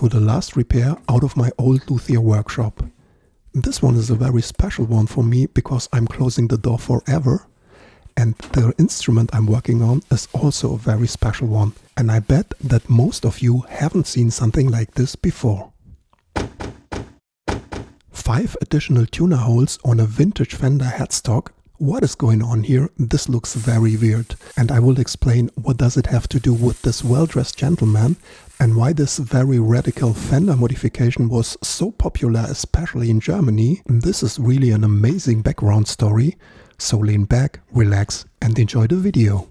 to the last repair out of my old Luthier Workshop. This one is a very special one for me because I'm closing the door forever, and the instrument I'm working on is also a very special one, and I bet that most of you haven't seen something like this before. 5 additional tuner holes on a vintage Fender headstock. What is going on here? This looks very weird, and I will explain what does it have to do with this well-dressed gentleman and why this very radical Fender modification was so popular, especially in Germany. This is really an amazing background story, so lean back, relax and enjoy the video.